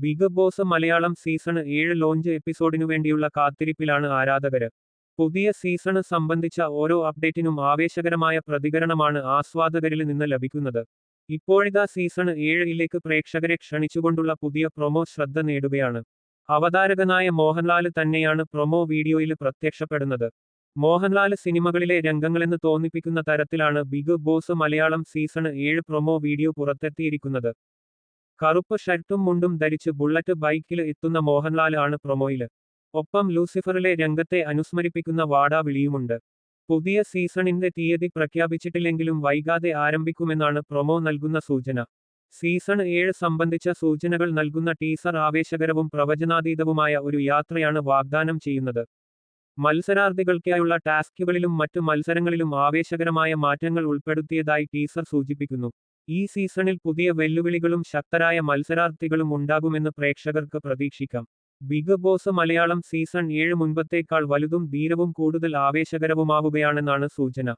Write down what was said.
Big Boss Malayalam season 7 launch എപ്പിസോഡിനു വേണ്ടിയുള്ള കാത്തിരിപ്പിലാണ് ആരാധകര്. പുതിയ സീസണ് സംബന്ധിച്ച ഓരോ അപ്ഡേറ്റിനും ആവേശകരമായ പ്രതികരണമാണ് ആസ്വാദകരിൽ നിന്ന് ലഭിക്കുന്നത്. ഇപ്പോഴിതാ സീസൺ 7 പ്രേക്ഷകരെ ക്ഷണിച്ചുകൊണ്ടുള്ള പുതിയ പ്രൊമോ ശ്രദ്ധ നേടുകയാണ്. അവതാരകനായ മോഹൻലാല് തന്നെയാണ് പ്രൊമോ വീഡിയോയിൽ പ്രത്യക്ഷപ്പെടുന്നത്. മോഹൻലാല് സിനിമകളിലെ രംഗങ്ങളെന്ന് തോന്നിപ്പിക്കുന്ന തരത്തിലാണ് Bigg Boss Malayalam season 7 promo video പുറത്തെത്തിയിരിക്കുന്നത്. കറുപ്പ് ഷർട്ടും മുണ്ടും ധരിച്ച് ബുള്ളറ്റ് ബൈക്കില് എത്തുന്ന മോഹൻലാല് ആണ് പ്രൊമോയില്. ഒപ്പം ലൂസിഫറിലെ രംഗത്തെ അനുസ്മരിപ്പിക്കുന്ന വാടാ വിളിയുമുണ്ട്. പുതിയ സീസണിന്റെ തീയതി പ്രഖ്യാപിച്ചിട്ടില്ലെങ്കിലും വൈകാതെ ആരംഭിക്കുമെന്നാണ് പ്രൊമോ നൽകുന്ന സൂചന. സീസൺ 7 സംബന്ധിച്ച സൂചനകൾ നൽകുന്ന ടീസർ ആവേശകരവും പ്രവചനാതീതവുമായ ഒരു യാത്രയാണ് വാഗ്ദാനം ചെയ്യുന്നത്. മത്സരാർത്ഥികൾക്കായുള്ള ടാസ്കുകളിലും മറ്റു മത്സരങ്ങളിലും ആവേശകരമായ മാറ്റങ്ങൾ ഉൾപ്പെടുത്തിയതായി ടീസർ സൂചിപ്പിക്കുന്നു. ഈ സീസണിൽ പുതിയ വെല്ലുവിളികളും ശക്തരായ മത്സരാർത്ഥികളും ഉണ്ടാകുമെന്ന് പ്രേക്ഷകർക്ക് പ്രതീക്ഷിക്കാം. ബിഗ് ബോസ് മലയാളം സീസൺ 7 മുൻപത്തേക്കാൾ വലുതും ധീരവും കൂടുതൽ ആവേശകരവുമാവുകയാണെന്നാണ് സൂചന.